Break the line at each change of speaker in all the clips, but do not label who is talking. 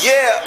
Yeah.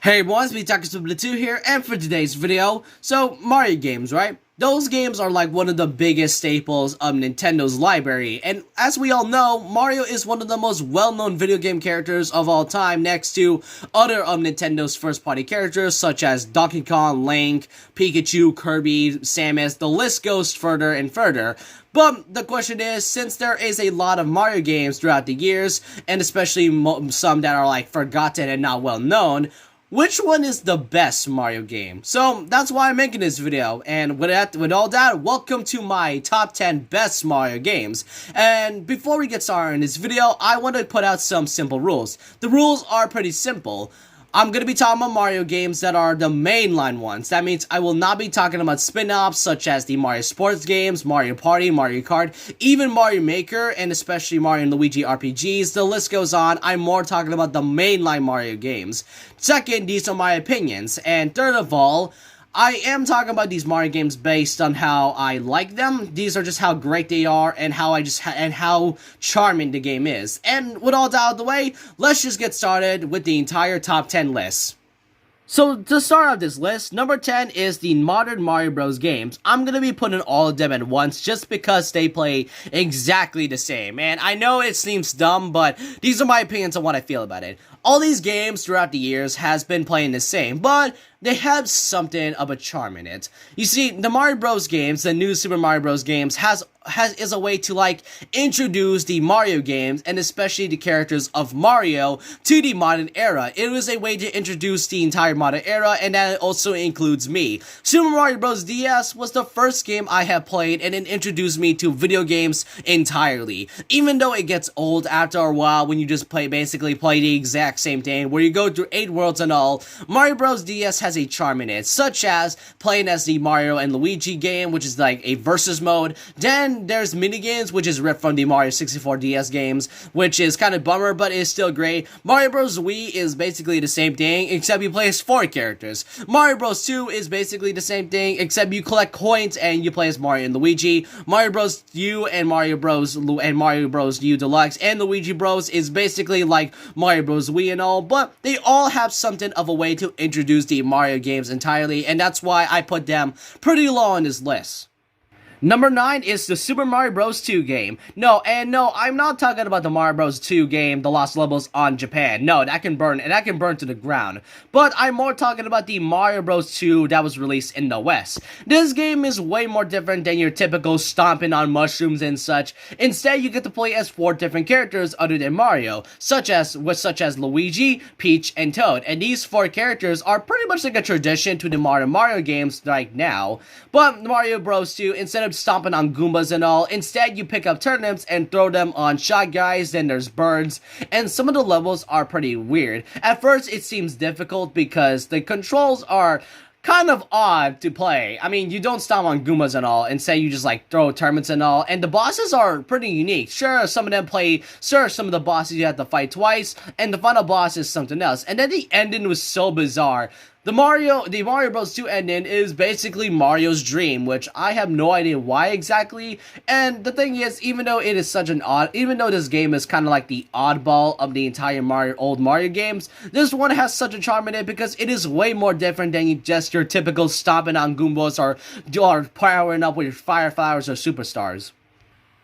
Hey everyone, it's me Takasubla2 here, and for today's video, so Mario games, right? Those games are like one of the biggest staples of Nintendo's library, and as we all know, Mario is one of the most well-known video game characters of all time next to other of Nintendo's first-party characters such as Donkey Kong, Link, Pikachu, Kirby, Samus, the list goes further and further. But the question is, since there is a lot of Mario games throughout the years, and especially some that are like forgotten and not well known, which one is the best Mario game? So that's why I'm making this video, and with all that, welcome to my top 10 best Mario games. And before we get started in this video, I want to put out some simple rules. The rules are pretty simple. I'm going to be talking about Mario games that are the mainline ones. That means I will not be talking about spin-offs such as the Mario Sports games, Mario Party, Mario Kart, even Mario Maker, and especially Mario and Luigi RPGs. The list goes on. I'm more talking about the mainline Mario games. Second, these are my opinions. And third of all, I am talking about these Mario games based on how I like them. These are just how great they are and how charming the game is. And with all that out of the way, let's just get started with the entire top 10 list. So, to start off this list, number 10 is the modern Mario Bros. Games. I'm gonna be putting all of them at once just because they play exactly the same. And I know it seems dumb, but these are my opinions on what I feel about it. All these games throughout the years has been playing the same, but they have something of a charm in it. You see, the Mario Bros. Games, the new Super Mario Bros. Games, is a way to like introduce the Mario games and especially the characters of Mario to the modern era. It was a way to introduce the entire modern era, and that also includes me. Super Mario Bros. DS was the first game I have played, and it introduced me to video games entirely. Even though it gets old after a while when you just basically play the exact same thing where you go through 8 worlds and all, Mario Bros. DS has a charm in it, such as playing as the Mario and Luigi game, which is like a versus mode. Then there's minigames, which is ripped from the Mario 64 DS games, which is kind of bummer, but is still great. Mario Bros. Wii is basically the same thing, except you play as 4 characters. Mario Bros. 2 is basically the same thing, except you collect coins and you play as Mario and Luigi. Mario Bros. U and Mario Bros. U Deluxe and Luigi Bros. Is basically like Mario Bros. Wii and all, but they all have something of a way to introduce the Mario games entirely, and that's why I put them pretty low on this list. Number 9 is the Super Mario Bros. 2 game. No, I'm not talking about the Mario Bros. 2 game, The Lost Levels on Japan. No, that can burn to the ground. But I'm more talking about the Mario Bros. 2 that was released in the West. This game is way more different than your typical stomping on mushrooms and such. Instead, you get to play as 4 different characters other than Mario, such as Luigi, Peach, and Toad. And these 4 characters are pretty much like a tradition to the modern Mario games right now. But Mario Bros. 2, instead of stomping on Goombas and all, instead you pick up turnips and throw them on Shy Guys, then there's birds, and some of the levels are pretty weird. At first it seems difficult because the controls are kind of odd to play. I mean, you don't stomp on Goombas and all, instead you just like throw turnips and all, and the bosses are pretty unique. Sure, some of the bosses you have to fight twice, and the final boss is something else. And then the ending was so bizarre. The Mario Bros. 2 ending is basically Mario's dream, which I have no idea why exactly. And the thing is, even though this game is kind of like the oddball of the entire old Mario games, this one has such a charm in it because it is way more different than just your typical stomping on Goombas or powering up with fire flowers or superstars.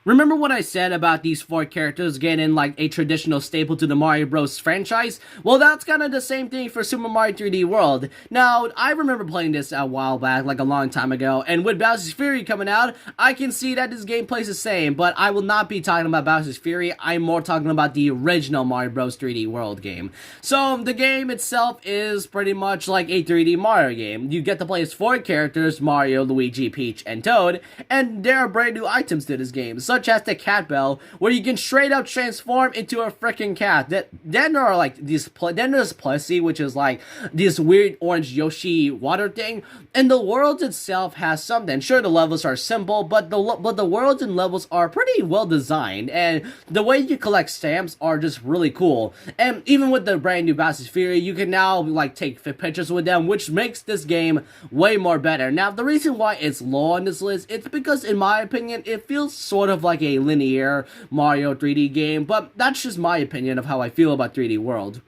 Remember what I said about these 4 characters getting like a traditional staple to the Mario Bros. Franchise? Well, that's kind of the same thing for Super Mario 3D World. Now, I remember playing this a while back, like a long time ago, and with Bowser's Fury coming out, I can see that this game plays the same, but I will not be talking about Bowser's Fury. I'm more talking about the original Mario Bros. 3D World game. So, the game itself is pretty much like a 3D Mario game. You get to play as 4 characters, Mario, Luigi, Peach, and Toad, and there are brand new items to this game, such such as the cat bell, where you can straight up transform into a freaking cat. Then there are like these, then there's Plessy, which is like this weird orange Yoshi water thing, and the world itself has something. Sure, the levels are simple, but the worlds and levels are pretty well designed, and the way you collect stamps are just really cool. And even with the brand new Bowser's Fury, you can now like take pictures with them, which makes this game way more better. Now, the reason why it's low on this list, it's because in my opinion, it feels sort of like a linear Mario 3D game, but that's just my opinion of how I feel about 3D World.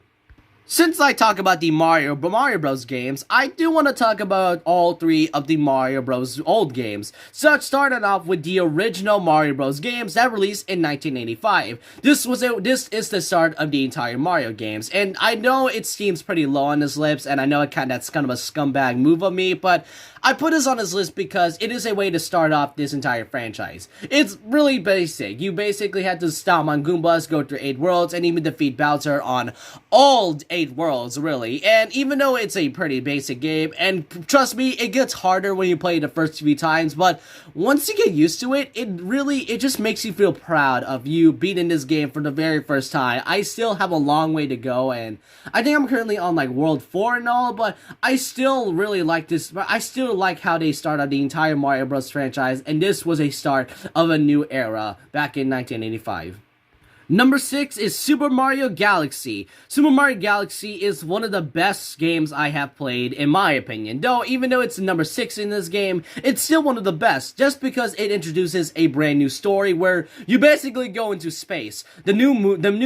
Since I talk about the Mario Bros. Games, I do want to talk about all three of the Mario Bros. Old games. So it started off with the original Mario Bros. Games that released in 1985. This is the start of the entire Mario games, and I know it seems pretty low on this list, and I know that's kind of a scumbag move of me, but I put this on this list because it is a way to start off this entire franchise. It's really basic. You basically have to stomp on Goombas, go through 8 worlds, and even defeat Bowser on all 8 worlds, really. And even though it's a pretty basic game, and trust me, it gets harder when you play it the first few times, but once you get used to it, it just makes you feel proud of you beating this game for the very first time. I still have a long way to go, and I think I'm currently on like World 4 and all, but I still really like this. I still like how they started the entire Mario Bros. Franchise, and this was a start of a new era back in 1985. Number 6 is Super Mario Galaxy. Super Mario Galaxy is one of the best games I have played, in my opinion. Though, even though it's number 6 in this game, it's still one of the best, just because it introduces a brand new story where you basically go into space. The new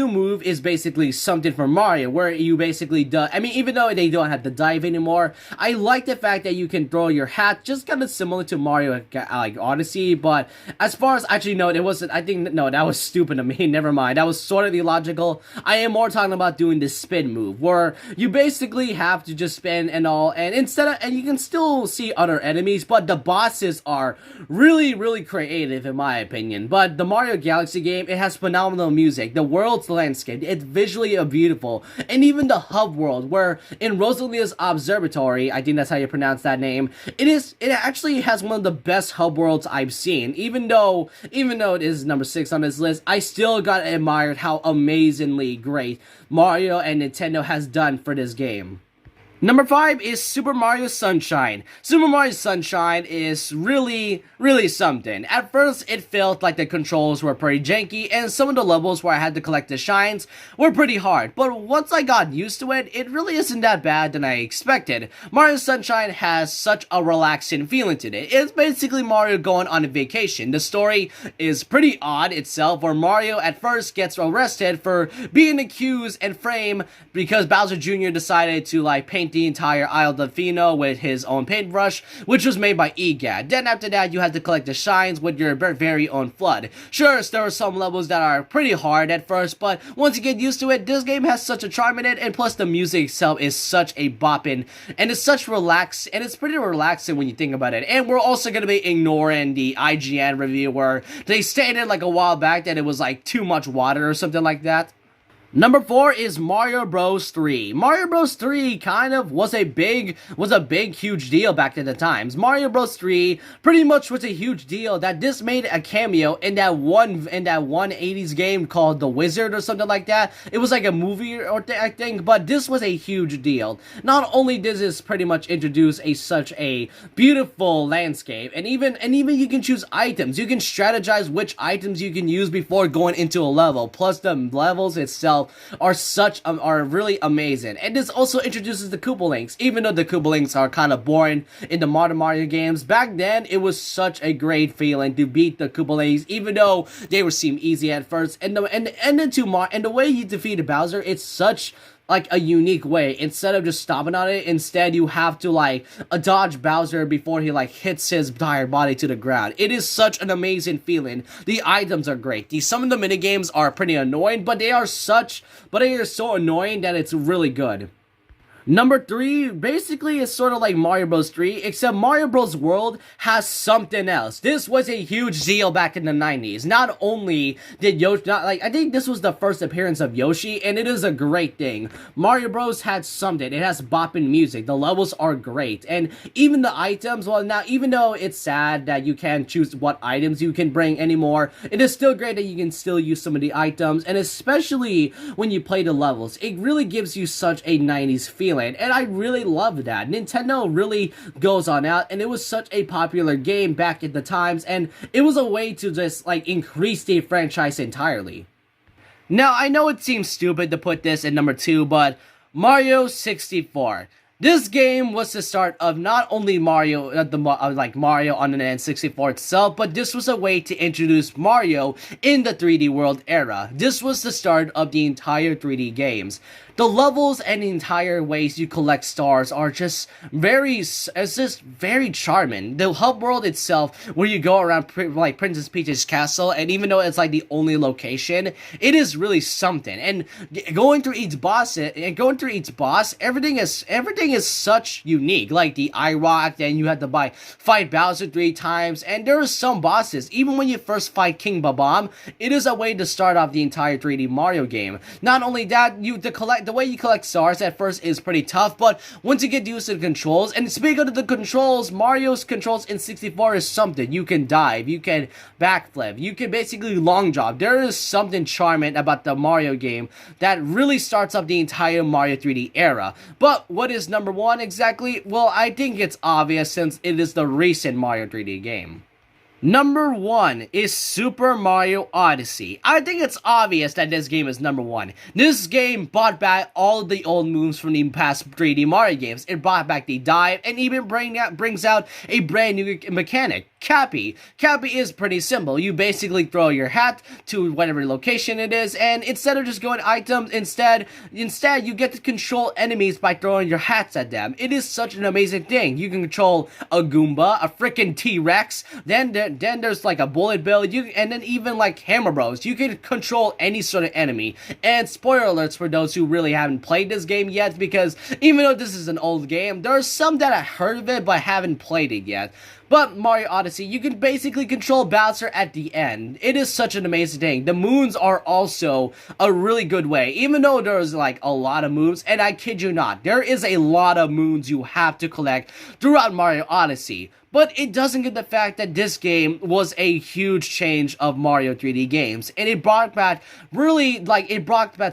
move is basically something from Mario, where you basically even though they don't have to dive anymore, I like the fact that you can throw your hat, just kind of similar to Mario like Odyssey, but as far as, actually, no, it wasn't, no, that was stupid of me, never mind. That was sort of illogical. I am more talking about doing this spin move, where you basically have to just spin and all, and and you can still see other enemies, but the bosses are really, really creative in my opinion. But the Mario Galaxy game, it has phenomenal music, the world's landscape, it's visually beautiful, and even the hub world, where in Rosalia's Observatory, I think that's how you pronounce that name, it actually has one of the best hub worlds I've seen. Even though it is number 6 on this list, I still got admired how amazingly great Mario and Nintendo has done for this game. Number 5 is Super Mario Sunshine. Super Mario Sunshine is really, really something. At first, it felt like the controls were pretty janky, and some of the levels where I had to collect the shines were pretty hard. But once I got used to it, it really isn't that bad than I expected. Mario Sunshine has such a relaxing feeling to it. It's basically Mario going on a vacation. The story is pretty odd itself, where Mario at first gets arrested for being accused and framed because Bowser Jr. decided to like paint the entire Isle Delfino with his own paintbrush, which was made by EGAD. Then after that, you had to collect the shines with your very own FLUDD. Sure, there are some levels that are pretty hard at first, but once you get used to it, this game has such a charm in it, and plus the music itself is such a boppin', and it's pretty relaxing when you think about it. And we're also going to be ignoring the IGN review where they stated like a while back that it was like too much water or something like that. Number 4 is Mario Bros. 3. Mario Bros. 3 kind of was a big, huge deal back in the times. Mario Bros. 3 pretty much was a huge deal that this made a cameo in that one 80s game called The Wizard or something like that. It was like a movie I think, but this was a huge deal. Not only does this pretty much introduce such a beautiful landscape, and even you can choose items. You can strategize which items you can use before going into a level. Plus the levels itself are really amazing. And this also introduces the Koopa Links. Even though the Koopa Links are kind of boring in the modern Mario games, back then it was such a great feeling to beat the Koopa Links, even though they would seem easy at first. And the way you defeated Bowser, it's such like a unique way. Instead of just stomping on it, instead you have to like dodge Bowser before he like hits his entire body to the ground. It is such an amazing feeling. The items are great. Some of the minigames are pretty annoying, but they are so annoying that it's really good. Number 3 basically is sort of like Mario Bros 3, except Mario Bros World has something else. This was a huge deal back in the 90s. Not only did Yoshi, I think this was the first appearance of Yoshi, and it is a great thing. Mario Bros had something. It has bopping music. The levels are great, and even the items, well, now, even though it's sad that you can't choose what items you can bring anymore, it is still great that you can still use some of the items, and especially when you play the levels, it really gives you such a 90s feeling. And I really love that. Nintendo really goes on out, and it was such a popular game back in the times, and it was a way to just like increase the franchise entirely. Now, I know it seems stupid to put this in number 2, but Mario 64. This game was the start of not only Mario, Mario on the N64 itself, but this was a way to introduce Mario in the 3D World era. This was the start of the entire 3D games. The levels and the entire ways you collect stars are just very charming. The hub world itself, where you go around like Princess Peach's castle, and even though it's like the only location, it is really something. And going through each boss, everything is such unique. Like the eye rock, then you have to fight Bowser 3 times, and there are some bosses. Even when you first fight King Babam, it is a way to start off the entire 3D Mario game. Not only that, the way you collect stars at first is pretty tough, but once you get used to the controls, and speaking of the controls, Mario's controls in 64 is something. You can dive, you can backflip, you can basically long jump. There is something charming about the Mario game that really starts up the entire Mario 3D era. But what is number 1 exactly? Well, I think it's obvious since it is the recent Mario 3D game. Number 1 is Super Mario Odyssey. I think it's obvious that this game is number 1. This game brought back all the old moves from the past 3D Mario games. It brought back the dive, and even brings out a brand new mechanic, Cappy. Cappy is pretty simple. You basically throw your hat to whatever location it is, and instead of just going items, instead you get to control enemies by throwing your hats at them. It is such an amazing thing. You can control a Goomba, a freaking T-Rex, then there's like a Bullet Bill, and then even like Hammer Bros. You can control any sort of enemy. And spoiler alerts for those who really haven't played this game yet, because even though this is an old game, there are some that I heard of it but haven't played it yet. But Mario Odyssey, you can basically control Bowser at the end. It is such an amazing thing. The moons are also a really good way. Even though there's like a lot of moons, and I kid you not, there is a lot of moons you have to collect throughout Mario Odyssey. But it doesn't get the fact that this game was a huge change of Mario 3D games. And it brought back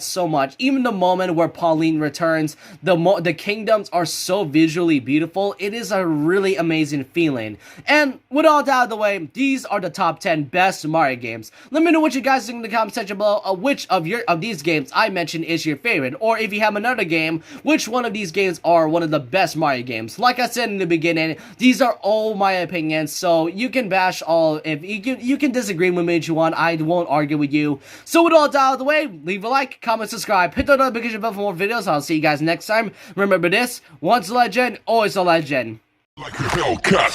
so much. Even the moment where Pauline returns, the kingdoms are so visually beautiful. It is a really amazing feeling. And with all that out of the way, these are the top 10 best Mario games. Let me know what you guys think in the comment section below. Which of these games I mentioned is your favorite. Or if you have another game, which one of these games are one of the best Mario games. Like I said in the beginning, these are all my opinions, so you can bash all, if you can disagree with me if you want. I won't argue with you. So with all that out of the way, leave a like, comment, subscribe, hit the notification bell for more videos. I'll see you guys next time. Remember this, once a legend, always a legend. Like a Hellcat.